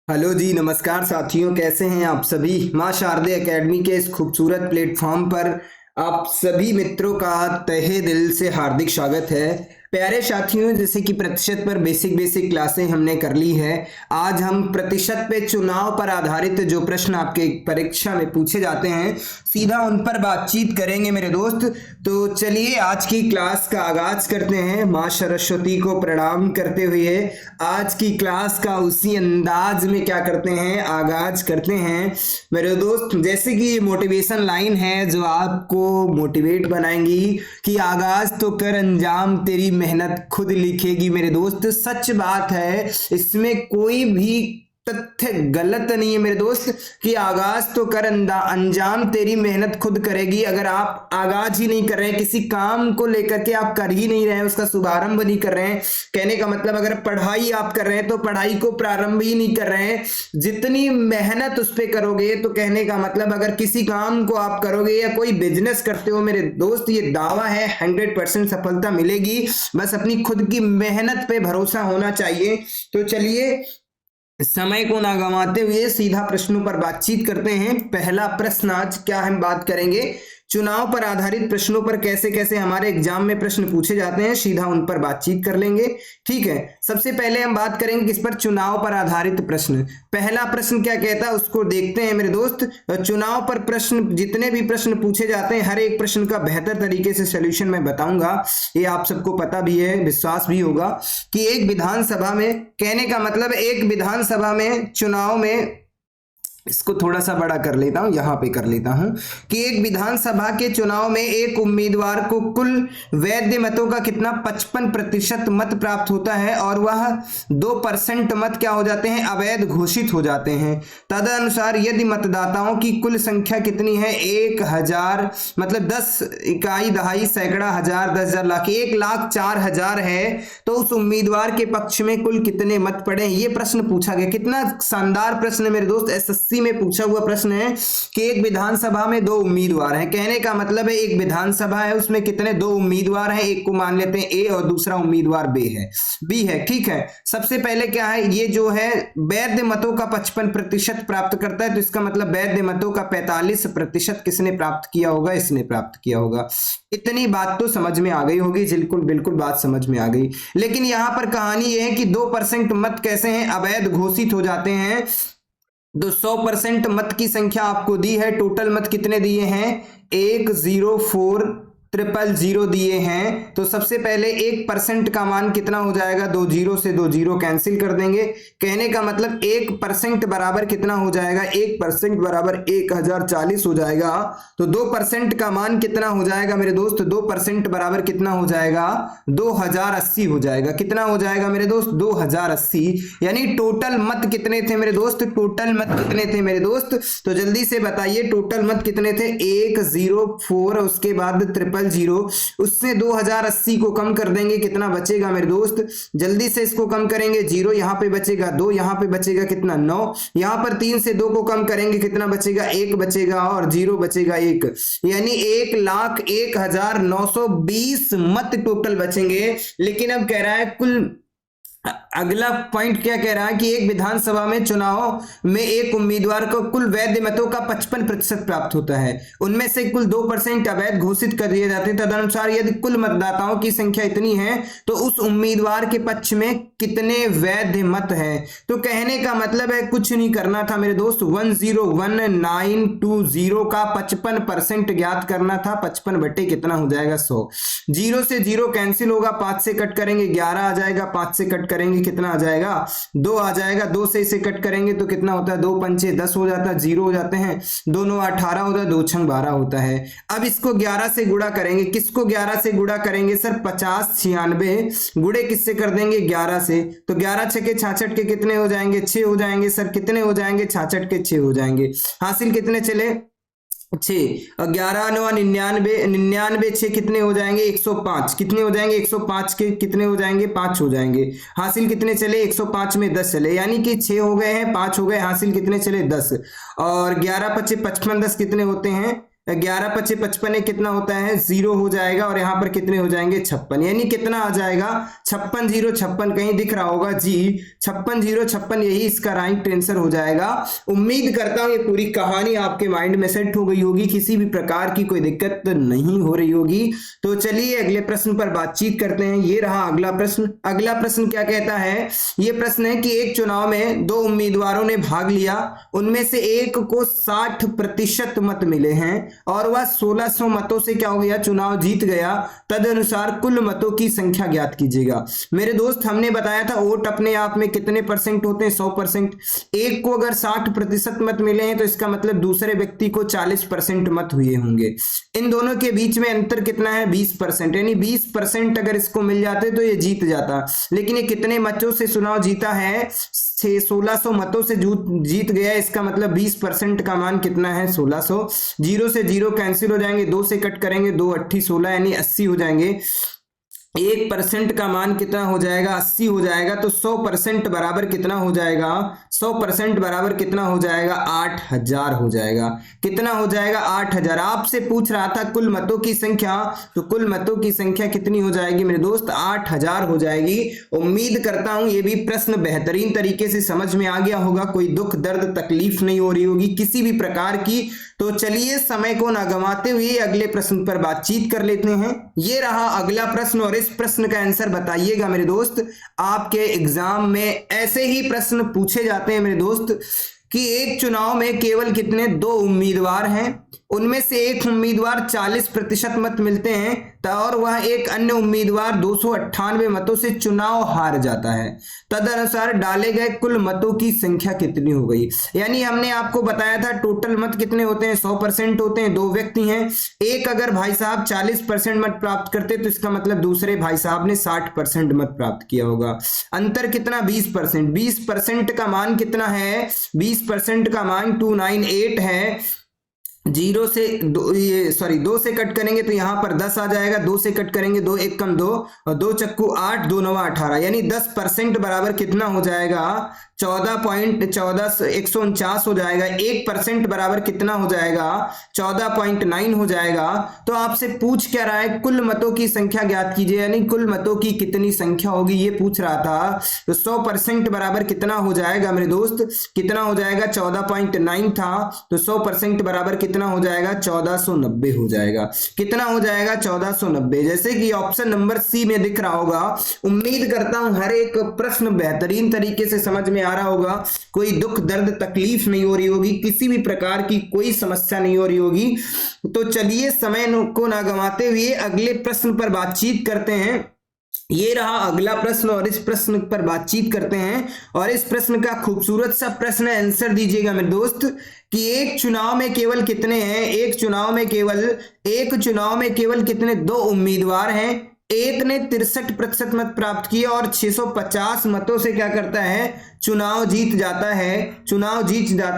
Hello जी, नमस्कार साथियों, कैसे हैं आप सभी। माँ शारदे एकेडमी के इस खूबसूरत प्लेटफॉर्म पर आप सभी मित्रों का तहे दिल से हार्दिक स्वागत है। प्यारे साथियों, जैसे कि प्रतिशत पर बेसिक बेसिक क्लासें हमने कर ली है। आज हम प्रतिशत पे चुनाव पर आधारित जो प्रश्न आपके परीक्षा में पूछे जाते हैं सीधा उन पर बातचीत करेंगे मेरे दोस्त। तो चलिए आज की क्लास का आगाज करते हैं माँ सरस्वती को प्रणाम करते हुए। आज की क्लास का उसी अंदाज में क्या करते हैं, आगाज करते हैं मेरे दोस्त। जैसे कि ये मोटिवेशन लाइन है जो आपको मोटिवेट बनाएंगी कि आगाज तो कर, अंजाम तेरी मेहनत खुद लिखेगी। मेरे दोस्त सच बात है, इसमें कोई भी तथ्य गलत नहीं है मेरे दोस्त कि आगाज तो कर, अंजाम तेरी मेहनत खुद करेगी। अगर आप आगाज ही नहीं कर रहे हैं, किसी काम को लेकर के आप कर ही नहीं रहे हैं, उसका शुभारंभ नहीं कर रहे हैं, कहने का मतलब अगर पढ़ाई आप कर रहे हैं तो पढ़ाई को प्रारंभ ही नहीं कर रहे हैं, जितनी मेहनत उस पर करोगे, तो कहने का मतलब अगर किसी काम को आप करोगे या कोई बिजनेस करते हो मेरे दोस्त, ये दावा है 100% सफलता मिलेगी। बस अपनी खुद की मेहनत पे भरोसा होना चाहिए। तो चलिए समय को ना गंवाते हुए सीधा प्रश्नों पर बातचीत करते हैं। पहला प्रश्न आज क्या हम बात करेंगे, चुनाव पर आधारित प्रश्नों पर कैसे कैसे हमारे एग्जाम में प्रश्न पूछे जाते हैं, सीधा उन पर बातचीत कर लेंगे। ठीक है, सबसे पहले हम बात करेंगे किस पर, चुनाव पर आधारित प्रश्न। पहला प्रश्न क्या कहता है उसको देखते हैं मेरे दोस्त। चुनाव पर प्रश्न, जितने भी प्रश्न पूछे जाते हैं हर एक प्रश्न का बेहतर तरीके से सोल्यूशन मैं बताऊंगा। ये आप सबको पता भी है, विश्वास भी होगा कि एक विधानसभा में, कहने का मतलब एक विधानसभा में चुनाव में, इसको थोड़ा सा बड़ा कर लेता हूं, यहां पे कर लेता हूं कि एक विधानसभा के चुनाव में एक उम्मीदवार को कुल वैध मतों का कितना 55% मत प्राप्त होता है और वह 2% मत क्या हो जाते हैं, अवैध घोषित हो जाते हैं। तदनुसार यदि मतदाताओं की कुल संख्या कितनी है, 1000, मतलब 10 इकाई दहाई सैकड़ा हजार 10,000 लाख, 1,04,000 है, तो उस उम्मीदवार के पक्ष में कुल कितने मत पड़े। ये प्रश्न पूछा गया, कितना शानदार प्रश्न है मेरे दोस्त। एसएससी में पूछा हुआ प्रश्न है कि एक विधानसभा में 2 उम्मीदवार हैं, कहने का मतलब है एक विधानसभा है, उसमें कितने 2 उम्मीदवार हैं, एक को मान लेते हैं ए और दूसरा उम्मीदवार बी है। ठीक है, सबसे पहले क्या है, ये जो है वैध मतों का 55% प्राप्त करता है, तो इसका मतलब वैध मतों का 45% किसने प्राप्त किया होगा, इसने प्राप्त किया होगा। इतनी बात तो समझ में आ गई होगी, बिल्कुल बिल्कुल बात समझ में आ गई। लेकिन यहां पर कहानी यह है कि 2% मत कैसे हैं, अवैध घोषित हो जाते हैं। 100% मत की संख्या आपको दी है, टोटल मत कितने दिए हैं, 104,000 दिए हैं। तो सबसे पहले 1% का मान कितना हो जाएगा, 2 जीरो से 2 जीरो कैंसिल कर देंगे। कहने का मतलब 1% बराबर कितना हो जाएगा, 1% बराबर 1040 हो जाएगा। तो 2% का मान कितना हो जाएगा मेरे दोस्त, 2% बराबर कितना हो जाएगा, 2080 हो जाएगा। कितना हो जाएगा मेरे दोस्त, 2080। यानी टोटल मत कितने थे मेरे दोस्त, टोटल मत कितने थे मेरे दोस्त, तो जल्दी से बताइए टोटल मत कितने थे, 104, उसके बाद 000, उससे 2080 को कम कर देंगे, कितना बचेगा मेरे दोस्त, जल्दी से इसको कम करेंगे, 0 यहां पे बचेगा, 2 यहां पे बचेगा, कितना 9, यहां पर 3 से 2 को कम करेंगे, कितना बचेगा, 1 बचेगा और 0 बचेगा 1, यानी 1,01,920 मत टोटल बचेंगे। लेकिन अब कह रहा है कुल, अगला पॉइंट क्या कह रहा है कि एक विधानसभा में चुनाव में एक उम्मीदवार को कुल वैध मतों का 55% प्राप्त होता है, उनमें से कुल 2% अवैध घोषित कर दिए जाते हैं। तदनुसार यदि कुल मतदाताओं की संख्या इतनी है तो उस उम्मीदवार के पक्ष में कितने वैध मत हैं। तो कहने का मतलब है कुछ नहीं करना था मेरे दोस्त, 101,920 का 55% ज्ञात करना था। 55 बटे कितना हो जाएगा, 100। 0 से 0 कैंसिल होगा, 5 से कट करेंगे 11 आ जाएगा, 5 से कट करेंगे कितना आ जाएगा, 2 आ जाएगा, 2 से इसे कट करेंगे तो कितना होता है, 2 पंचे 10 हो जाता है, 0 हो जाते हैं, 2 9 18 होता है, 2 छंग 12 होता है। अब इसको 11 से गुणा करेंगे, किसको 11 से गुणा करेंगे सर, 50 96 गुणे किससे कर देंगे, 11 से, तो 11 छके 66 के कितने हो जाएंगे, 6 हो जाएंगे सर, कितने हो जाएंगे, 66 के 6 हो जाएंगे। हासिल कितने चले, 6 और 11 9 99, 99 6 कितने हो जाएंगे, 105, कितने हो जाएंगे, 105 के कितने हो जाएंगे, 5 हो जाएंगे। हासिल कितने चले, 105 में 10 चले, यानी कि 6 हो गए हैं, 5 हो गए, हासिल कितने चले, 10, और 11 25 55 10 कितने होते हैं, 11 पचे 55 कितना होता है 0 हो जाएगा और यहाँ पर कितने हो जाएंगे 56, यानी कितना आ जाएगा 56 0 56, कहीं दिख रहा होगा जी 56 0 56, यही इसका राइट आंसर हो जाएगा। उम्मीद करता हूं ये पूरी कहानी आपके माइंड में सेट हो गई होगी, किसी भी प्रकार की कोई दिक्कत नहीं हो रही होगी। तो चलिए अगले प्रश्न पर बातचीत करते हैं। ये रहा अगला प्रश्न। अगला प्रश्न क्या कहता है, ये प्रश्न है कि एक चुनाव में दो उम्मीदवारों ने भाग लिया, उनमें से एक को 60% मत मिले हैं और वह 1600 मतों से क्या हो गया चुनाव जीत गया, तदनुसार कुल मतों की संख्या ज्ञात कीजिएगा। मेरे दोस्त हमने बताया था वोट अपने आप में कितने परसेंट होते हैं 100%। एक को अगर 60% मत मिले हैं तो इसका मतलब दूसरे व्यक्ति को 40% मत हुए होंगे। इन दोनों के बीच में अंतर कितना है 20%, यानी 20% अगर इसको मिल जाते तो ये जीत जाता। लेकिन ये कितने मतों से चुनाव जीता है 1600 मतों से जीत गया, इसका मतलब 20% का मान कितना है 1600। 0 से 0 कैंसिल हो जाएंगे, 2 से कट करेंगे 2 8 16 यानी 80 हो जाएंगे। 1% का मान कितना हो जाएगा 80 हो जाएगा। तो 100% बराबर कितना हो जाएगा 100% बराबर कितना हो जाएगा 8000 हो जाएगा। कितना हो जाएगा 8000। आपसे पूछ रहा था कुल मतों की संख्या, तो कुल मतों की संख्या कितनी हो जाएगी मेरे दोस्त 8000 हो जाएगी। उम्मीद करता हूं ये भी प्रश्न बेहतरीन तरीके से समझ में आ गया होगा, कोई दुख दर्द तकलीफ नहीं हो रही होगी किसी भी प्रकार की। तो चलिए समय को ना गंवाते हुए अगले प्रश्न पर बातचीत कर लेते हैं। ये रहा अगला प्रश्न और इस प्रश्न का आंसर बताइएगा मेरे दोस्त। आपके एग्जाम में ऐसे ही प्रश्न पूछे जाते हैं मेरे दोस्त कि एक चुनाव में केवल कितने दो उम्मीदवार हैं, उनमें से एक उम्मीदवार 40% मत मिलते हैं और वह एक अन्य उम्मीदवार 298 मतों से चुनाव हार जाता है, तदनुसार डाले गए कुल मतों की संख्या कितनी हो गई। यानी हमने आपको बताया था टोटल मत कितने होते हैं 100% होते हैं, दो व्यक्ति हैं, एक अगर भाई साहब 40% मत प्राप्त करते तो इसका मतलब दूसरे भाई साहब ने 60% मत प्राप्त किया होगा। अंतर कितना 20%। 20% का मान कितना है 20% का मान 298 है। 0 से 2 से कट करेंगे तो यहां पर 10 आ जाएगा, 2 से कट करेंगे 2 1 कम 2 और 2 चक्कू 8 2 9 18, यानी 10% बराबर कितना हो जाएगा 149 हो जाएगा। 1% बराबर कितना हो जाएगा 14.9 हो जाएगा। तो आपसे पूछ क्या रहा है कुल मतों की संख्या ज्ञात कीजिए, यानी कुल मतों की कितनी संख्या होगी ये पूछ रहा था। तो 100% बराबर कितना हो जाएगा मेरे दोस्त, कितना हो जाएगा 14.9 था, तो 100% बराबर कितना हो जाएगा 1490 हो जाएगा। कितना हो जाएगा 1490, जैसे कि ऑप्शन नंबर सी में दिख रहा होगा। उम्मीद करता हूं हर एक प्रश्न बेहतरीन तरीके से समझ में आ रहा होगा, कोई दुख दर्द तकलीफ नहीं हो रही होगी, किसी भी प्रकार की कोई समस्या नहीं हो रही होगी। तो चलिए समय को ना गंवाते हुए अगले प्रश्न पर बातचीत करते हैं। ये रहा अगला प्रश्न और इस प्रश्न पर बातचीत करते हैं। और इस प्रश्न का खूबसूरत सा प्रश्न आंसर दीजिएगा मेरे दोस्त कि एक चुनाव में केवल कितने हैं, एक चुनाव में केवल कितने दो उम्मीदवार हैं, एक ने 63% मत प्राप्त किए और 650 मतों से क्या करता है चुनाव जीत जाता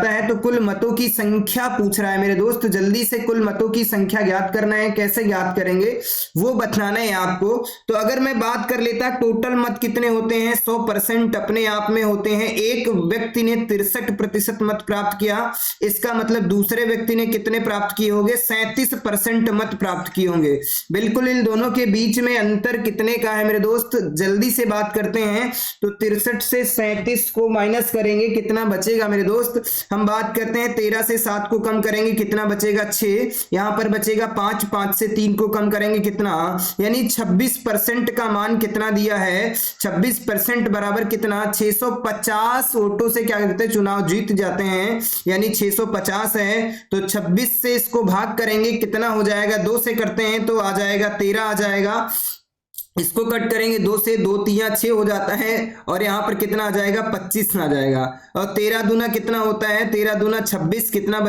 है। तो कुल मतों की संख्या पूछ रहा है मेरे दोस्त, जल्दी से कुल मतों की संख्या ज्ञात करना है। कैसे ज्ञात करेंगे वो बताना है आपको। तो अगर मैं बात कर लेता टोटल मत कितने होते हैं 100% अपने आप में होते हैं। एक व्यक्ति ने 63% मत प्राप्त किया, इसका मतलब दूसरे व्यक्ति ने कितने प्राप्त किए होंगे 37% मत प्राप्त किए होंगे। बिल्कुल इन दोनों के बीच में अंतर कितने का है मेरे दोस्त, जल्दी से बात करते हैं। तो 63 से 37 को माइनस करेंगे कितना बचेगा मेरे दोस्त, हम बात करते हैं 13 से 7 को कम करेंगे कितना बचेगा 6, यहां पर बचेगा 5, 5 से 3 को कम करेंगे कितना, यानी 26% का मान कितना दिया है 26% बराबर कितना 650 वोटों से क्या करते हैं चुनाव जीत जाते हैं, यानी 650 है। तो 26 से इसको भाग करेंगे कितना हो जाएगा, 2 से करते हैं तो आ जाएगा 13 आ जाएगा, इसको कट करेंगे 2 से 2 3 6 हो जाता है और यहां पर कितना आ जाएगा 25 आ जाएगा। और 13 दूना कितना होता है 13 दूना 26, कितना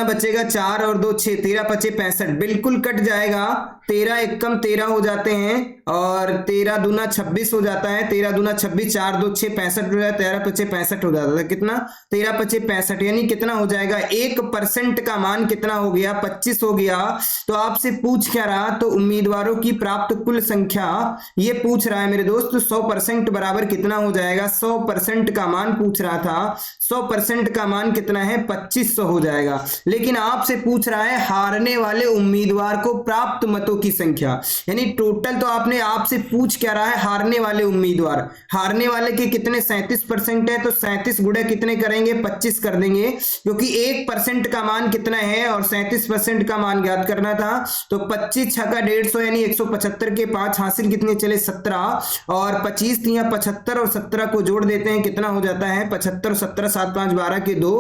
बचेगा 4 और 2 6, 13 पचे 65, बिल्कुल कट जाएगा। 13 एक कम 13 हो जाते हैं और 13 दूना 26 हो जाता है, 13 दूना 26, 4 2 6 65 हो जाता है, 13 पचे 65 हो जाता है, कितना 13 पचे 65, यानी कितना हो जाएगा 1% का मान कितना हो गया 25 हो गया। तो आपसे पूछ क्या रहा, तो उम्मीदवारों की प्राप्त कुल संख्या ये पूछ रहा है मेरे दोस्त। 100% बराबर कितना हो जाएगा, 100% का मान पूछ रहा था, 100% का मान कितना है 2500 हो जाएगा। जाएगा। लेकिन आपसे पूछ रहा है हारने वाले उम्मीदवार को प्राप्त मतों की संख्या, यानी टोटल तो आपने आपसे पूछ क्या रहा है, हारने वाले उम्मीदवार, हारने वाले के कितने 37% है, तो 37 गुणे कितने करेंगे, 25 कर देंगे, क्योंकि 1% का मान कितना है और 37% का मान ज्ञात करना था। तो 25 छक्का 150 यानी 175 के 5 हासिल कितने चले 17, और 25 तिया 75 और 17 को जोड़ देते हैं, कितना हो जाता है 75 17 7 5 12 के 2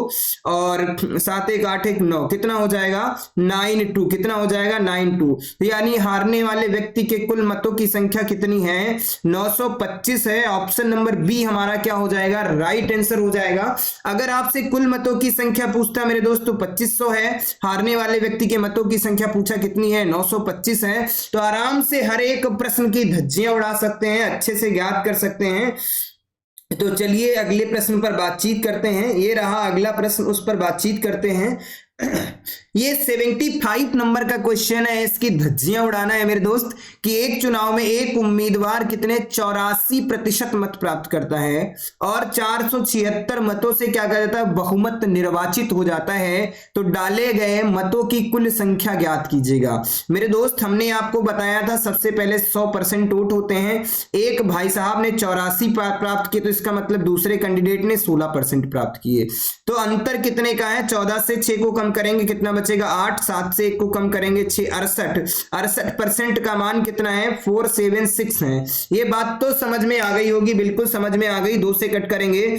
और 7 1 8 1 9, कितना हो जाएगा 92, कितना हो जाएगा 92। तो यानी हारने वाले व्यक्ति के कुल मतों की संख्या कितनी है 925 है। ऑप्शन नंबर बी हमारा क्या हो जाएगा, राइट आंसर हो जाएगा। अगर आपसे कुल मतों की संख्या पूछता मेरे दोस्त तो 2500 है, हारने वाले व्यक्ति के मतों की संख्या पूछा कितनी है 925 है। तो आराम से हर एक प्रश्न की धज्जियां उड़ा सकते हैं, अच्छे से ज्ञात कर सकते हैं। तो चलिए अगले प्रश्न पर बातचीत करते हैं। ये रहा अगला प्रश्न, उस पर बातचीत करते हैं। ये 75 नंबर का क्वेश्चन है, इसकी धज्जियां उड़ाना है मेरे दोस्त कि एक चुनाव में एक उम्मीदवार कितने 84% मत प्राप्त करता है और 476 मतों से क्या कर जाता है, बहुमत निर्वाचित हो जाता है। तो डाले गए मतों की कुल संख्या ज्ञात कीजिएगा। मेरे दोस्त हमने आपको बताया था सबसे पहले 100% वोट होते हैं, एक भाई साहब ने 84 प्राप्त किए, तो इसका मतलब दूसरे कैंडिडेट ने 16% प्राप्त किए। तो अंतर कितने का है, 14 से 6 को कम करेंगे कितना बचेगा 8, 7 से 1 को कम करेंगे 6, 68% का मान कितना है 476 है। ये बात तो समझ में आ गई होगी, बिल्कुल समझ में आ गई। 2 से कट करेंगे,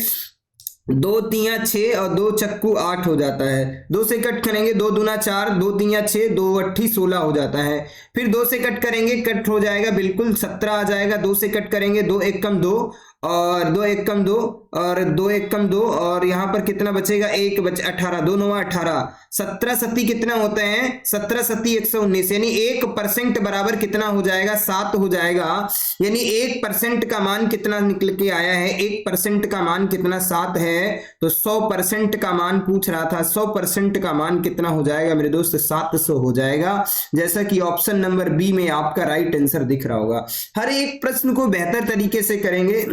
2 तिया 6 और 2 चक्कू 8 हो जाता है। 2 से कट करेंगे, 2 दूना 4, 2 तिया 6, 2 अट्ठी 16 हो जाता है। फिर 2 से कट करेंगे, कट हो जाएगा बिल्कुल 17 आ जाएगा। 2 से कट करेंगे, 2 1 कम 2 और 2 1 कम 2 और 2 1 कम 2 और यहां पर कितना बचेगा 1 बचे 18, 2 9 18, 17 सती कितना होते हैं 17 सती 119, यानी 1% बराबर कितना हो जाएगा 7 हो जाएगा। यानी 1% का मान कितना निकल के आया है, 1% का मान कितना 7 है। तो 100% का मान पूछ रहा था, 100% का मान कितना हो जाएगा मेरे दोस्त 700 हो जाएगा, जैसा कि ऑप्शन नंबर बी में आपका राइट आंसर दिख रहा होगा। हर एक प्रश्न को बेहतर तरीके से करेंगे,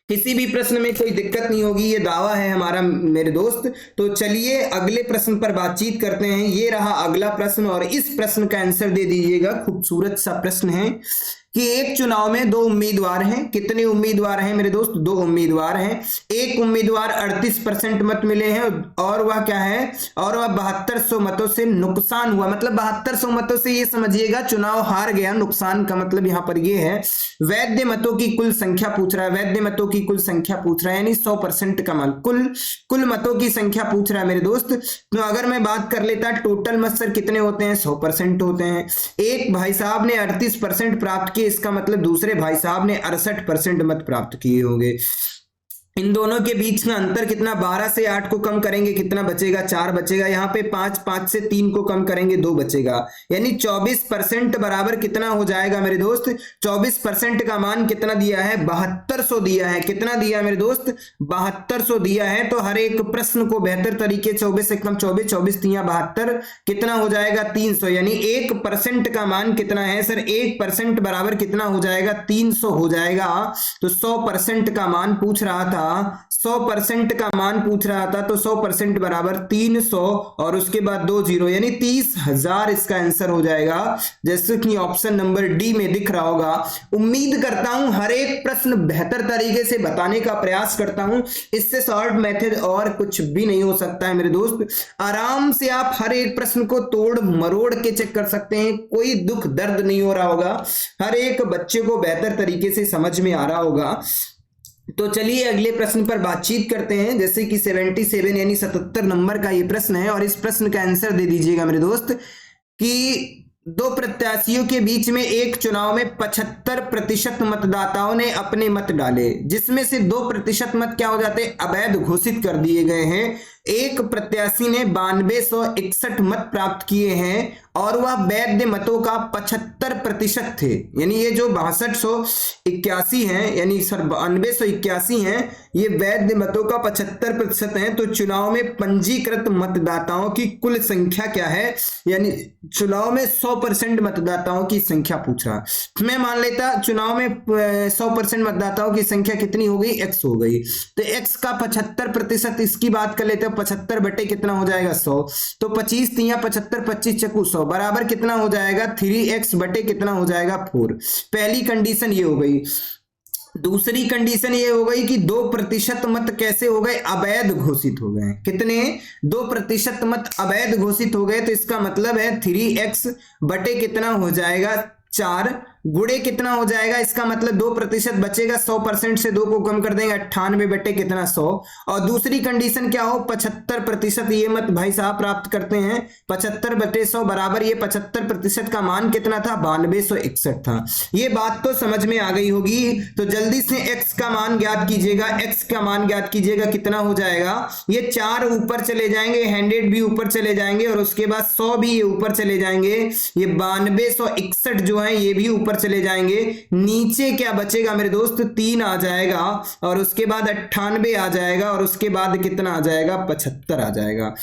किसी भी प्रश्न में कोई दिक्कत नहीं होगी, ये दावा है हमारा मेरे दोस्त। तो चलिए अगले प्रश्न पर बातचीत करते हैं। ये रहा अगला प्रश्न और इस प्रश्न का आंसर दे दीजिएगा। खूबसूरत सा प्रश्न है कि एक चुनाव में 2 उम्मीदवार हैं। कितने उम्मीदवार हैं मेरे दोस्त, 2 उम्मीदवार हैं। एक उम्मीदवार 38% मत मिले हैं और वह क्या है, और वह 7200 मतों से नुकसान हुआ। मतलब 7200 मतों से ये समझिएगा चुनाव हार गया। नुकसान का मतलब यहां पर ये है वैध मतों की कुल संख्या पूछ रहा है, वैध मतों की कुल संख्या पूछ रहा है, यानी 100% का मान, कुल मतों की संख्या पूछ रहा है मेरे दोस्त। तो अगर मैं बात कर लेता टोटल मत सर कितने होते हैं, 100% होते हैं। एक भाई साहब ने 38% प्राप्त किए, इसका मतलब दूसरे भाई साहब ने 68% मत प्राप्त किए होंगे। इन दोनों के बीच का अंतर कितना, 12 से 8 को कम करेंगे कितना बचेगा 4 बचेगा। यहाँ पे 5 से 3 को कम करेंगे 2 बचेगा, यानी 24% बराबर कितना हो जाएगा मेरे दोस्त, 24% का मान कितना दिया है 7200 दिया है। कितना दिया है मेरे दोस्त 7200 दिया है। तो हर एक प्रश्न को बेहतर तरीके 24 से कम 24, 24 तिया 72 कितना हो जाएगा 300, यानी 1% का मान कितना है सर, 1% बराबर कितना हो जाएगा 300 हो जाएगा। तो 100% का मान पूछ रहा था, 100% का मान पूछ रहा था, तो 100% बराबर 300 और उसके बाद 2 जीरो, यानी 30,000 इसका आंसर हो जाएगा, जैसे कि ऑप्शन नंबर डी में दिख रहा होगा। उम्मीद करता हूं हर एक प्रश्न बेहतर तरीके से बताने का प्रयास करता हूं, इससे शॉर्ट मेथड और कुछ भी नहीं हो सकता है मेरे दोस्त। आराम से आप हर एक प्रश्न को तोड़ मरोड़ के चेक कर सकते हैं, कोई दुख दर्द नहीं हो रहा होगा, हर एक बच्चे को बेहतर तरीके से समझ में आ रहा होगा। तो चलिए अगले प्रश्न पर बातचीत करते हैं, जैसे कि 77 यानी 77 नंबर का ये प्रश्न है और इस प्रश्न का आंसर दे दीजिएगा मेरे दोस्त कि 2 प्रत्याशियों के बीच में एक चुनाव में 75% मतदाताओं ने अपने मत डाले, जिसमें से 2% मत क्या हो जाते अवैध घोषित कर दिए गए हैं। एक प्रत्याशी ने 9261 मत प्राप्त किए हैं और वह वैध मतों का 75% थे, यानी ये जो 6281 हैं, यानी सर 9281 हैं, ये वैध मतों का 75% हैं। तो चुनाव में पंजीकृत मतदाताओं की कुल संख्या क्या है, यानी चुनाव में 100% मतदाताओं की संख्या पूछ रहा। मैं मान लेता चुनाव में 100% मतदाताओं की संख्या कितनी हो गई, x हो गई, तो x का 75%, इसकी बात कर लेते हैं 75 बटे कितना हो जाएगा 100, तो 25 तिया 75, 25 चक्कू 100 बराबर कितना हो जाएगा 3x बटे कितना हो जाएगा 4। पहली कंडीशन ये हो गई। दूसरी कंडीशन ये हो गई कि 2% मत कैसे हो गए, अवैध घोषित हो गए। कितने, 2% मत अवैध घोषित हो गए, तो इसका मतलब है 3x बटे कितना हो जाएगा 4 गुणे कितना हो जाएगा, इसका मतलब 2% बचेगा, 100% से 2 को कम कर देंगे, 98 बटे कितना 100। और दूसरी कंडीशन क्या हो, 75%, ये मत भाई साहब प्राप्त करते हैं, 75 बटे 100 बराबर ये 75% का मान कितना था 9261 था। ये बात तो समझ में आ गई होगी। तो जल्दी से x का मान ज्ञात कीजिएगा, x का मान ज्ञात कीजिएगा, कितना हो जाएगा, ये 4 ऊपर चले जाएंगे, 100 भी ऊपर चले जाएंगे और उसके बाद 100 भी ये ऊपर चले जाएंगे, ये 9261 जो है ये भी ऊपर चले जाएंगे। नीचे क्या बचेगा मेरे दोस्त, 3 आ जाएगा और उसके बाद 98 आ जाएगा और उसके बाद कितना आ जाएगा 75 आ जाएगा।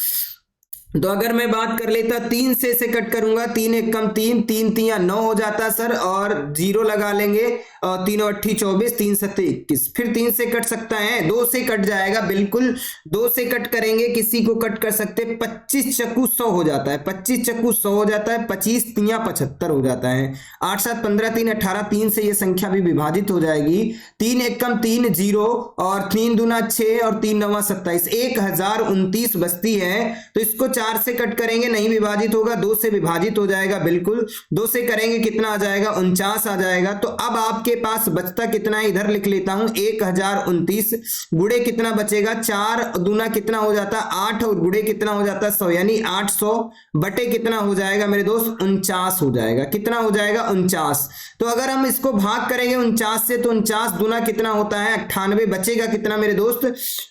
तो अगर मैं बात कर लेता 3 से इसे कट करूंगा, 3 एक कम 3, 3 तिया 9 हो जाता सर, और 0 लगा लेंगे, और 3 8 24, 3 7 21, फिर 3 से कट सकता है, 2 से कट जाएगा, बिल्कुल 2 से कट करेंगे, किसी को कट कर सकते, 25 चक्कू 100 हो जाता है, 25 चक्कू 100 हो जाता है, 25 तिया 75 हो जाता है, 8 7 15 3 18, 3 से ये संख्या भी विभाजित हो जाएगी, 3 एक कम 3 0 और 3 दूना 6 और 3 नवा 27, 1029 बचती है। तो इसको 4 से कट करेंगे, नहीं विभाजित होगा, 2 से विभाजित हो जाएगा, बिल्कुल 2 से करेंगे कितना आ जाएगा 49 आ जाएगा। तो अब आपके पास बचता कितना है, इधर लिख लेता हूं 1029 गुणे कितना बचेगा, 4 दूना कितना हो जाता 8 और गुणे कितना हो जाता 100, यानी 800 बटे कितना हो जाएगा मेरे दोस्त 49 हो जाएगा। कितना हो जाएगा 49। तो अगर हम इसको भाग करेंगे 49 से, तो 49 दूना कितना होता है 98, बचेगा कितना मेरे दोस्त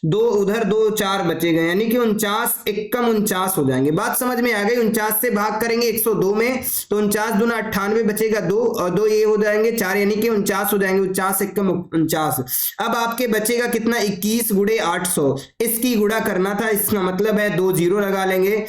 2, उधर 2 4 बचेगा, यानी कि 49 एक कम 49 हो जाएंगे। बात समझ में आ गई। 49 से भाग करेंगे 102 में, तो 49 दूना 98 बचेगा 2 और 2 ये हो जाएंगे 4, यानी कि 49 हो जाएंगे, 49 एक कम 49। अब आपके बचेगा कितना 21 गुणे 800, इसकी गुणा करना था, इसका मतलब है 2 0 लगा लेंगे,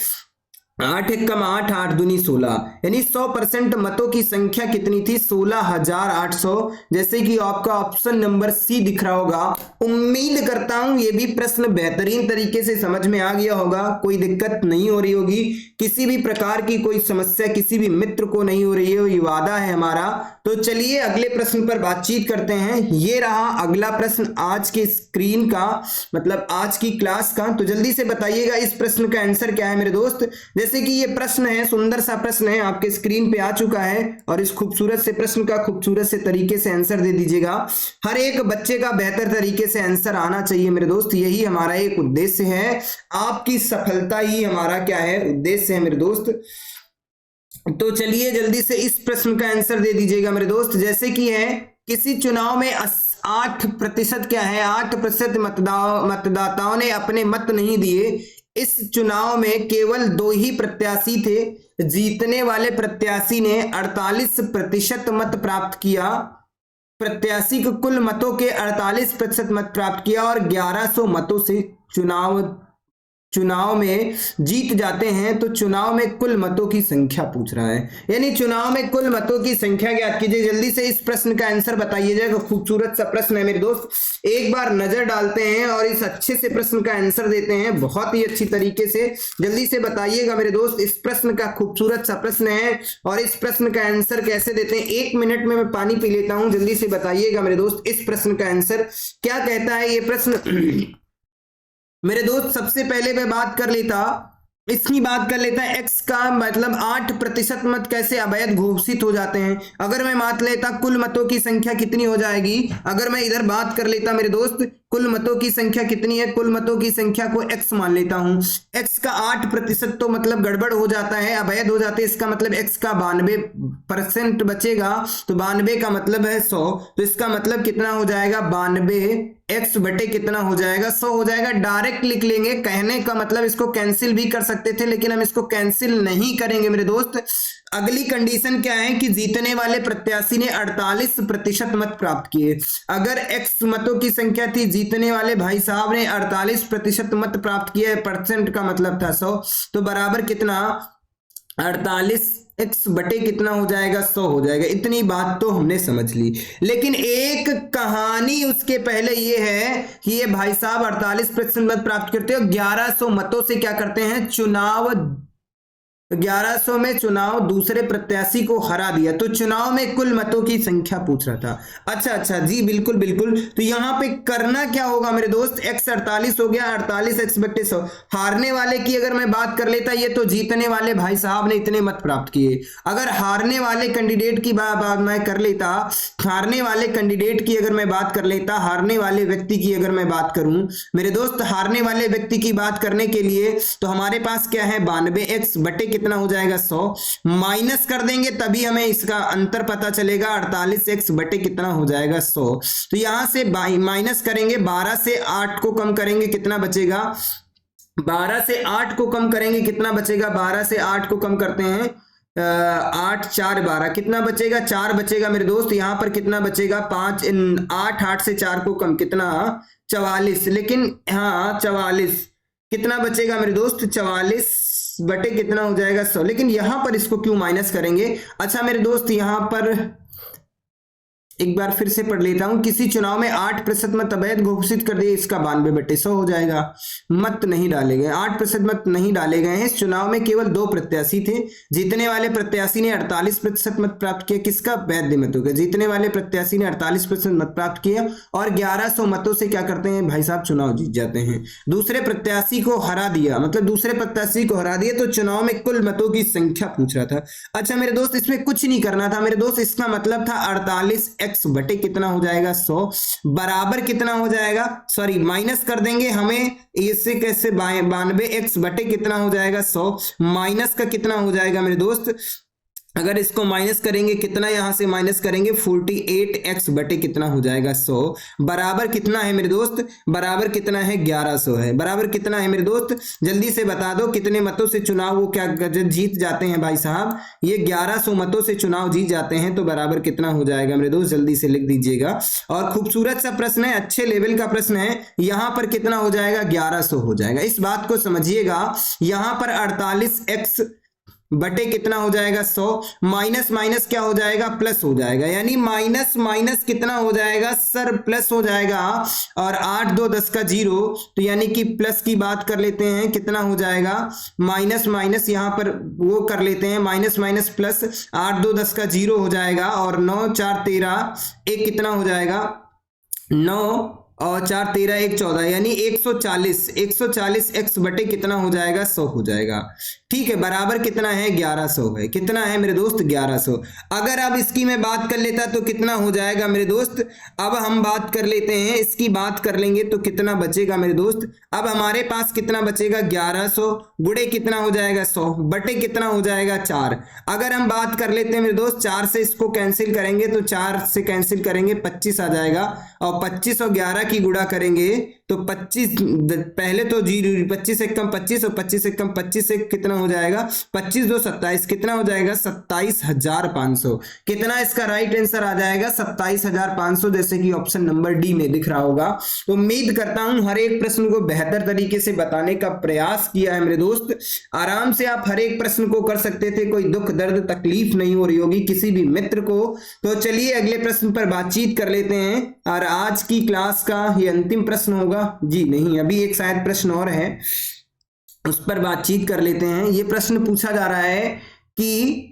8 एक कम 8, 8 दूनी 16, यानी 100% मतों की संख्या कितनी थी 16800, जैसे कि आपका ऑप्शन नंबर सी दिख रहा होगा। उम्मीद करता हूं ये भी प्रश्न बेहतरीन तरीके से समझ में आ गया होगा, कोई दिक्कत नहीं हो रही होगी, किसी भी प्रकार की कोई समस्या किसी भी मित्र को नहीं हो रही है, ये वादा है हमारा। तो चलिए अगले प्रश्न पर बातचीत करते हैं। ये रहा अगला प्रश्न आज के स्क्रीन का, मतलब आज की क्लास का। तो जल्दी से बताइएगा इस प्रश्न का आंसर क्या है मेरे दोस्त। जैसे कि ये प्रश्न है, सुंदर सा प्रश्न है, आपके स्क्रीन पे आ चुका है, और इस खूबसूरत से प्रश्न का खूबसूरत से तरीके से आंसर दे दीजिएगा। हर एक बच्चे का बेहतर तरीके से आंसर आना चाहिए मेरे दोस्त, यही हमारा एक उद्देश्य है, आपकी सफलता ही हमारा क्या है उद्देश्य है मेरे दोस्त। तो चलिए जल्दी से इस प्रश्न का आंसर दे दीजिएगा मेरे दोस्त। जैसे कि है, किसी चुनाव में 8% क्या है, 8% मतदाताओं ने अपने मत नहीं दिए। इस चुनाव में केवल 2 ही प्रत्याशी थे। जीतने वाले प्रत्याशी ने 48% मत प्राप्त किया। प्रत्याशी को कुल मतों के 48% मत प्राप्त किया और 1100 मतों से चुनाव में जीत जाते हैं। तो चुनाव में कुल मतों की संख्या पूछ रहा है, यानी चुनाव में कुल मतों की संख्या ज्ञात कीजिए। जल्दी से इस प्रश्न का आंसर बताइएगा, खूबसूरत सा प्रश्न है मेरे दोस्त। एक बार नजर डालते हैं और इस अच्छे से प्रश्न का आंसर देते हैं, बहुत ही अच्छी तरीके से। जल्दी से बताइएगा मेरे दोस्त, इस प्रश्न का खूबसूरत सा प्रश्न है और इस प्रश्न का आंसर कैसे देते हैं। 1 मिनट में मैं पानी पी लेता हूं, जल्दी से बताइएगा मेरे दोस्त इस प्रश्न का आंसर क्या कहता है ये प्रश्न। मेरे दोस्त सबसे पहले मैं बात कर लेता है x का मतलब 8% मत कैसे अवैध घोषित हो जाते हैं। अगर मैं मान लेता कुल मतों की संख्या कितनी हो जाएगी, अगर मैं इधर बात कर लेता मेरे दोस्त कुल मतों की संख्या कितनी है, कुल मतों की संख्या को x मान लेता हूं। x का 8% तो मतलब गड़बड़ हो जाता है, अवैध हो जाते हैं, इसका मतलब x का 92% बचेगा, तो 92 का मतलब है 100, तो इसका मतलब कितना हो जाएगा 92 x बटे कितना हो जाएगा 100 हो जाएगा। डायरेक्ट लिख लेंगे, कहने का मतलब इसको कैंसिल भी कर सकते थे, लेकिन हम इसको कैंसिल नहीं करेंगे मेरे दोस्त। अगली कंडीशन क्या है कि जीतने वाले प्रत्याशी ने 48% मत प्राप्त किए। अगर x मतों की संख्या थी, जीतने वाले भाई साहब ने 48% मत प्राप्त किए, परसेंट का मतलब था 100, तो बराबर कितना 48 x बटे कितना हो जाएगा 100 हो जाएगा। इतनी बात तो हमने समझ ली, लेकिन एक कहानी उसके पहले ये है कि ये भाई साहब 48% मत प्राप्त करते हो, 1100 मतों से क्या करते हैं चुनाव, 1100 में चुनाव दूसरे प्रत्याशी को हरा दिया। तो चुनाव में कुल मतों की संख्या पूछ रहा था। अच्छा जी, बिल्कुल बिल्कुल। तो यहां पे करना क्या होगा मेरे दोस्त, x 48 हो गया, 48 x बटे 100। हारने वाले की अगर मैं बात कर लेता, ये तो जीतने वाले भाई साहब ने इतने मत प्राप्त किए। अगर हारने वाले कैंडिडेट की बात मैं कर लेता, हारने वाले कैंडिडेट की अगर मैं बात कर लेता, हारने वाले व्यक्ति की अगर मैं बात करूं मेरे दोस्त, हारने वाले व्यक्ति की बात करने के लिए तो हमारे पास क्या है 92x बटे कितना हो जाएगा 100, माइनस कर देंगे तभी हमें इसका अंतर पता चलेगा। 48x बटे कितना हो जाएगा 100। तो यहां से माइनस करेंगे, 12 से 8 को कम करेंगे कितना बचेगा, 12 से 8 को कम करेंगे कितना बचेगा, 12 से 8 को कम करते हैं 8 4 12 कितना बचेगा, 4 बचेगा मेरे दोस्त। यहां पर कितना बचेगा 5 8 8 से 4 को कम कितना 44, लेकिन हाँ 44 कितना बचेगा मेरे दोस्त 44 बटे कितना हो जाएगा 100। लेकिन यहां पर इसको क्यों माइनस करेंगे। अच्छा मेरे दोस्त यहां पर एक बार फिर से पढ़ लेता हूं, किसी चुनाव में 8% मत अवैध घोषित कर दिए, इसका 92 बटे 100 हो जाएगा। मत नहीं डाले गए, 8% मत नहीं डाले गए हैं। इस चुनाव में केवल 2 प्रत्याशी थे, जीतने वाले प्रत्याशी ने 48% मत प्राप्त किया, किसका वैध मतों का, जीतने वाले प्रत्याशी ने 48% मत प्राप्त किया और 1100 मतों से क्या करते हैं भाई साहब चुनाव जीत जाते हैं। दूसरे प्रत्याशी को हरा दिया, मतलब दूसरे प्रत्याशी को हरा दिया, तो चुनाव में कुल मतों की संख्या पूछ रहा था। अच्छा मेरे दोस्त इसमें कुछ नहीं करना था मेरे दोस्त, इसका मतलब था 48x बटे कितना हो जाएगा 100 बराबर कितना हो जाएगा, सॉरी माइनस कर देंगे हमें इससे, कैसे 92x बटे कितना हो जाएगा 100 माइनस का कितना हो जाएगा मेरे दोस्त, अगर इसको माइनस करेंगे कितना, यहां से माइनस करेंगे 48x बटे कितना हो जाएगा 100 बराबर कितना है मेरे दोस्त, बराबर कितना है 1100 है। बराबर कितना है मेरे दोस्त, जल्दी से बता दो कितने मतों से चुनाव वो क्या जीत जाते हैं भाई साहब, ये 1100 मतों से चुनाव जीत जाते हैं। तो बराबर कितना हो जाएगा मेरे दोस्त, जल्दी से लिख दीजिएगा। और खूबसूरत सा प्रश्न है, अच्छे लेवल का प्रश्न है। यहां पर कितना हो जाएगा 1100 हो जाएगा। इस बात को समझिएगा, यहां पर 48x बटे कितना हो जाएगा 100, माइनस माइनस क्या हो जाएगा प्लस हो जाएगा, यानी माइनस माइनस कितना हो जाएगा सर प्लस हो जाएगा। और 8 2 10 का 0, तो यानी कि प्लस की बात कर लेते हैं कितना हो जाएगा, माइनस माइनस यहां पर वो कर लेते हैं, माइनस माइनस प्लस, 8 2 10 का 0 हो जाएगा और 9 4 13 एक कितना हो जाएगा 9 और 4 13 1 14, यानी 140 x बटे कितना हो जाएगा 100 हो जाएगा। ठीक है, बराबर कितना है 1100 है। कितना है मेरे दोस्त 1100। अगर अब इसकी मैं बात कर लेता तो कितना हो जाएगा मेरे दोस्त, अब हम बात कर लेते हैं इसकी बात कर लेंगे तो कितना बचेगा मेरे दोस्त, अब हमारे पास कितना बचेगा 1100 गुणे कितना हो जाएगा 100 बटे कितना हो जाएगा 4। अगर हम बात कर लेते हैं मेरे दोस्त 4 से इसको कैंसिल करेंगे तो 4 से कैंसिल करेंगे 25 आ जाएगा, और 25 और 11 की गुणा करेंगे तो 25 पहले तो 25 से कम 25 और 25 से कम 25 से कितना हो जाएगा 25 2 27 कितना हो जाएगा 27500। कितना इसका राइट आंसर आ जाएगा 27500, जैसे कि ऑप्शन नंबर डी में दिख रहा होगा। तो उम्मीद करता हूं हर एक प्रश्न को बेहतर तरीके से बताने का प्रयास किया है मेरे दोस्त। आराम से आप हर एक प्रश्न को कर सकते थे, कोई दुख दर्द तकलीफ नहीं हो रही होगी किसी भी मित्र को। तो चलिए अगले प्रश्न पर बातचीत कर लेते हैं, और आज की क्लास का ये अंतिम प्रश्न होगा। जी नहीं, अभी एक शायद प्रश्न और है, उस पर बातचीत कर लेते हैं। ये प्रश्न पूछा जा रहा है कि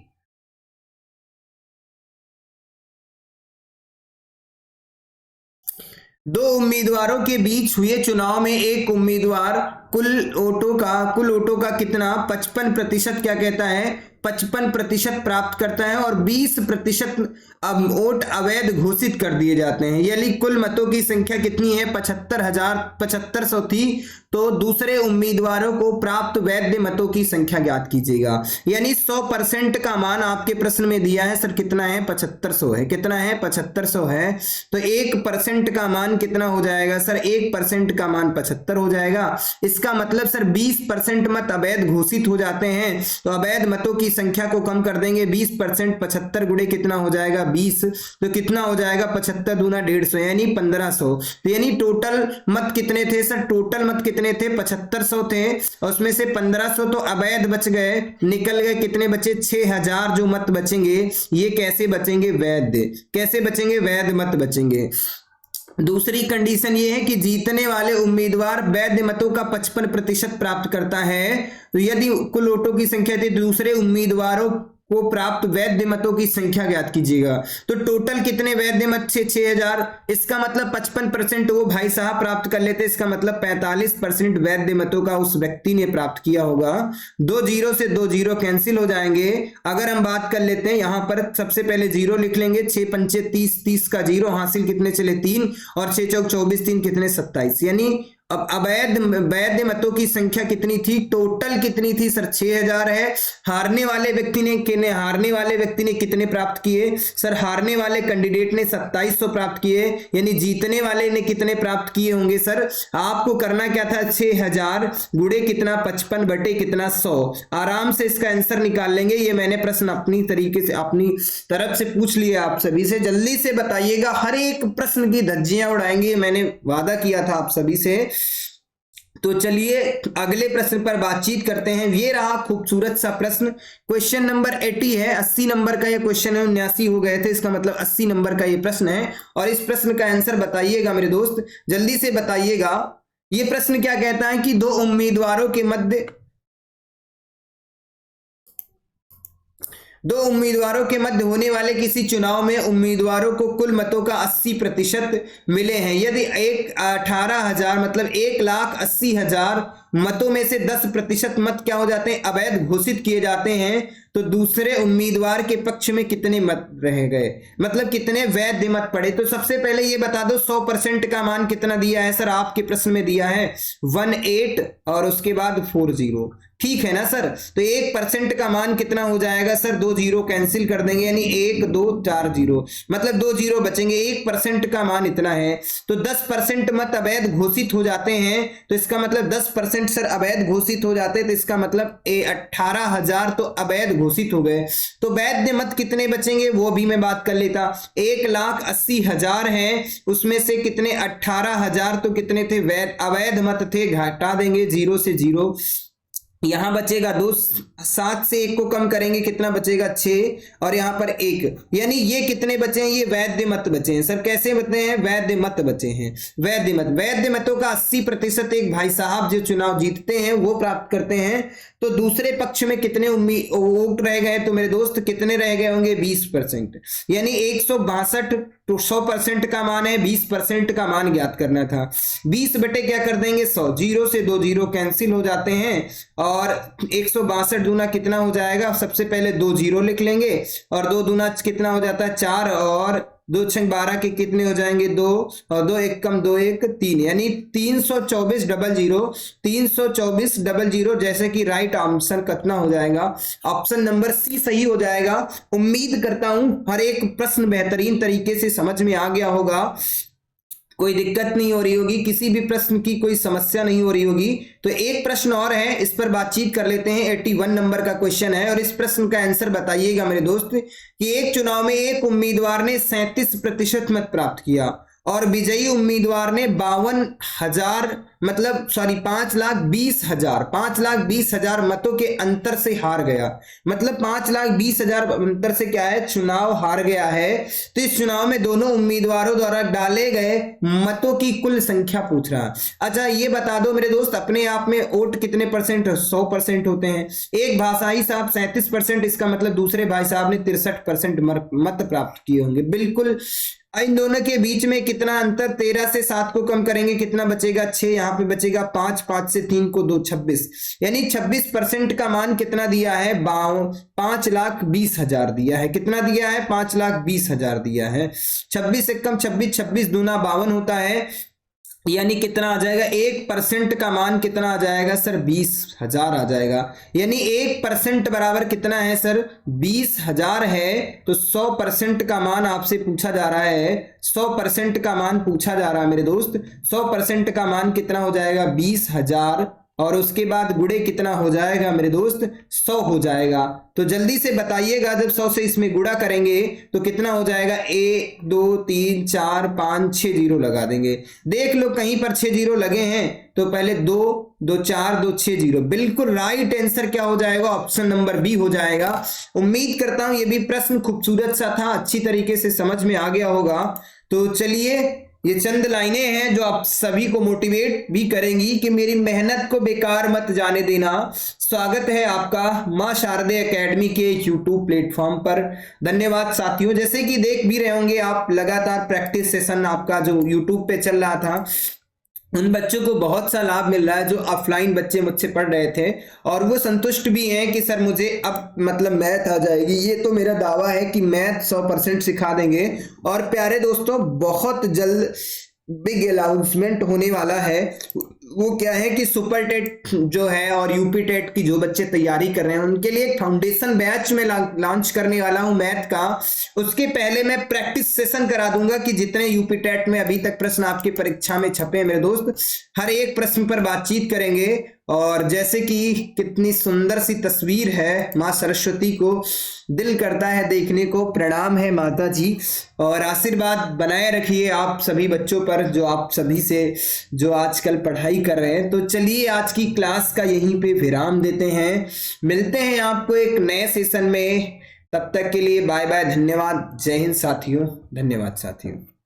दो उम्मीदवारों के बीच हुए चुनाव में एक उम्मीदवार कुल वोटों का कितना 55% क्या कहता है 55% प्राप्त करता है और 20% वोट अवैध घोषित कर दिए जाते हैं। यानी कुल मतों की संख्या कितनी है 7500 थी, तो दूसरे उम्मीदवारों को प्राप्त वैध मतों की संख्या ज्ञात कीजिएगा। यानी 100% का मान आपके प्रश्न में दिया है सर, कितना है 7500 है। कितना है 7500 है, तो 1% का मान कितना हो जाएगा सर, 1% का मान 75 हो जाएगा। इसका मतलब सर 20% मत अवैध घोषित हो जाते हैं, तो अवैध मतों की की संख्या को कम कर देंगे 20%, 75 गुणे कितना हो जाएगा 20, तो कितना हो जाएगा 75 दूना 150 यानी 1500। तो यानी टोटल मत कितने थे सर, टोटल मत कितने थे 7500 थे, और उसमें से 1500 तो अवैध बच गए, निकल गए, कितने बचे 6000 जो मत बचेंगे ये कैसे बचेंगे, वैध, कैसे बचेंगे, वैध मत बचेंगे। दूसरी कंडीशन ये है कि जीतने वाले उम्मीदवार वैध मतों का 55% प्राप्त करता है। तो यदि कुल वोटों की संख्या थी, दूसरे उम्मीदवारों को प्राप्त वैध मतों की संख्या ज्ञात कीजिएगा। तो टोटल कितने वैध मत थे 6000, इसका मतलब 55% वो भाई साहब प्राप्त कर लेते, इसका मतलब 45% वैध मतों का उस व्यक्ति ने प्राप्त किया होगा। 2 जीरो से 2 जीरो कैंसिल हो जाएंगे। अगर हम बात कर लेते हैं यहां पर सबसे पहले जीरो लिख लेंगे, 6 पंचे 30, 30 का जीरो, हासिल कितने चले 3, और 6 चौक 24, 3 कितने 27, यानी अब अवैध वैध मतों की संख्या कितनी थी, टोटल कितनी थी सर 6000 है। हारने वाले व्यक्ति ने कितने प्राप्त किए सर, हारने वाले कैंडिडेट ने 2700 प्राप्त किए, यानी जीतने वाले ने कितने प्राप्त किए होंगे सर, आपको करना क्या था 6000 गुणे कितना 55 बटे कितना 100, आराम से इसका आंसर निकाल लेंगे। ये मैंने प्रश्न अपनी तरीके से अपनी तरफ से पूछ लिया आप सभी से, जल्दी से बताइएगा, हर एक प्रश्न की धज्जियां उड़ाएंगे, मैंने वादा किया था आप सभी से। तो चलिए अगले प्रश्न पर बातचीत करते हैं। ये रहा खूबसूरत सा प्रश्न, क्वेश्चन नंबर 80 है, 80 नंबर का ये क्वेश्चन है, 79 हो गए थे, इसका मतलब 80 नंबर का ये प्रश्न है, और इस प्रश्न का आंसर बताइएगा मेरे दोस्त, जल्दी से बताइएगा। ये प्रश्न क्या कहता है कि दो उम्मीदवारों के मध्य होने वाले किसी चुनाव में उम्मीदवारों को कुल मतों का 80% मिले हैं। यदि 18,000 मतलब 1,80,000 मतों में से 10% मत क्या हो जाते हैं, अवैध घोषित किए जाते हैं, तो दूसरे उम्मीदवार के पक्ष में कितने मत रह गए, मतलब कितने वैध मत पड़े। तो सबसे पहले ये बता दो 100% का मान कितना दिया है सर, आपके प्रश्न में दिया है 18 और उसके बाद 40, ठीक है ना सर। तो 1% का मान कितना हो जाएगा सर, 2 जीरो कैंसिल कर देंगे, यानी 1 2 4 जीरो, मतलब 2 जीरो बचेंगे, 1% का मान इतना है। तो 10% मत अवैध घोषित हो जाते हैं, तो इसका मतलब 10% सर अवैध घोषित हो जाते हैं, तो इसका मतलब 18,000 तो अवैध घोषित हो गए। तो वैध मत कितने बचेंगे वो भी मैं बात कर लेता, 1,80,000 है, उसमें से कितने 18,000 तो कितने थे वैध, अवैध मत थे, घटा देंगे, 0 से 0, यहां बचेगा 2, 7 से 1 को कम करेंगे कितना बचेगा 6, और यहां पर 1, यानी ये कितने बचे हैं, ये वैध मत बचे हैं सर। कैसे बचे हैं, वैध मत बचे हैं, वैध मतों का 80% एक भाई साहब जो चुनाव जीतते हैं वो प्राप्त करते हैं। तो दूसरे पक्ष में कितने वोट रह गए, तो मेरे दोस्त कितने रह गए होंगे 20%, यानी 162, तो 100% का मान है, 20% का मान ज्ञात करना था। 20 बटे क्या कर देंगे 100, 0 से 2 जीरो कैंसिल हो जाते हैं, और 162 दूना कितना हो जाएगा, सबसे पहले 2 जीरो लिख लेंगे, और 2 दूना कितना हो जाता है 4, और 2 छंग 12 के कितने हो जाएंगे 2, और 2 1 कम 2 1 3, यानी 324 डबल जीरो, 324 डबल जीरो, जैसे कि राइट ऑप्शन कितना हो जाएगा, ऑप्शन नंबर सी सही हो जाएगा। उम्मीद करता हूं हर एक प्रश्न बेहतरीन तरीके से समझ में आ गया होगा, कोई दिक्कत नहीं हो रही होगी, किसी भी प्रश्न की कोई समस्या नहीं हो रही होगी। तो एक प्रश्न और है, इस पर बातचीत कर लेते हैं। 81 नंबर का क्वेश्चन है, और इस प्रश्न का आंसर बताइएगा मेरे दोस्त कि एक चुनाव में एक उम्मीदवार ने 37% मत प्राप्त किया, और विजयी उम्मीदवार ने 52,000 मतलब 5,20,000 मतों के अंतर से हार गया, मतलब 5,20,000 अंतर से क्या है, चुनाव हार गया है। तो इस चुनाव में दोनों उम्मीदवारों द्वारा डाले गए मतों की कुल संख्या पूछ रहा। अच्छा ये बता दो मेरे दोस्त, अपने आप में वोट कितने परसेंट, 100% होते हैं। एक भाई साहब 37%, इसका मतलब दूसरे भाई साहब ने 63% मत प्राप्त किए होंगे, बिल्कुल। इन दोनों के बीच में कितना अंतर, 13 से 7 को कम करेंगे कितना बचेगा 6, यहाँ पे बचेगा 5, 5 से 3 को 2, 26, यानी 26% का मान कितना दिया है, 5,20,000 दिया है, कितना दिया है 5,20,000 दिया है। 26 से कम 26, 26 दूना 52 होता है, यानी कितना आ जाएगा, 1% का मान कितना आ जाएगा सर, 20,000 आ जाएगा, यानी 1% बराबर कितना है सर, 20,000 है। तो 100% का मान आपसे पूछा जा रहा है, 100% का मान पूछा जा रहा है मेरे दोस्त, 100% का मान कितना हो जाएगा 20,000 और उसके बाद गुणे कितना हो जाएगा मेरे दोस्त, 100 हो जाएगा। तो जल्दी से बताइएगा, जब 100 से इसमें गुणा करेंगे तो कितना हो जाएगा, 1 2 3 4 5 6 जीरो लगा देंगे। देख लो कहीं पर 6 जीरो लगे हैं तो पहले 2 2 4 2 6 जीरो, बिल्कुल राइट आंसर क्या हो जाएगा, ऑप्शन नंबर बी हो जाएगा। उम्मीद करता हूं ये भी प्रश्न खूबसूरत सा था, अच्छी तरीके से समझ में आ गया होगा। तो चलिए, ये चंद लाइनें हैं जो आप सभी को मोटिवेट भी करेंगी कि मेरी मेहनत को बेकार मत जाने देना। स्वागत है आपका मां शारदे एकेडमी के यूट्यूब प्लेटफॉर्म पर। धन्यवाद साथियों। जैसे कि देख भी रहे होंगे आप, लगातार प्रैक्टिस सेशन आपका जो यूट्यूब पे चल रहा था, उन बच्चों को बहुत सा लाभ मिल रहा है जो ऑफलाइन बच्चे मुझसे पढ़ रहे थे, और वो संतुष्ट भी हैं कि सर मुझे अब मतलब मैथ आ जाएगी। ये तो मेरा दावा है कि मैथ 100% सिखा देंगे। और प्यारे दोस्तों, बहुत जल्द बिग अनाउंसमेंट होने वाला है। वो क्या है कि सुपर टेट जो है और यूपी टेट की जो बच्चे तैयारी कर रहे हैं उनके लिए एक फाउंडेशन बैच में लॉन्च करने वाला हूं मैथ का। उसके पहले मैं प्रैक्टिस सेशन करा दूंगा कि जितने यूपी टेट में अभी तक प्रश्न आपकी परीक्षा में छपे हैं मेरे दोस्त, हर एक प्रश्न पर बातचीत करेंगे। और जैसे कि कितनी सुंदर सी तस्वीर है, माँ सरस्वती को दिल करता है देखने को। प्रणाम है माता जी, और आशीर्वाद बनाए रखिए आप सभी बच्चों पर जो आप सभी से जो आजकल पढ़ाई कर रहे हैं। तो चलिए, आज की क्लास का यहीं पे विराम देते हैं। मिलते हैं आपको एक नए सेशन में, तब तक के लिए बाय बाय। धन्यवाद। जय हिंद साथियों, धन्यवाद साथियों।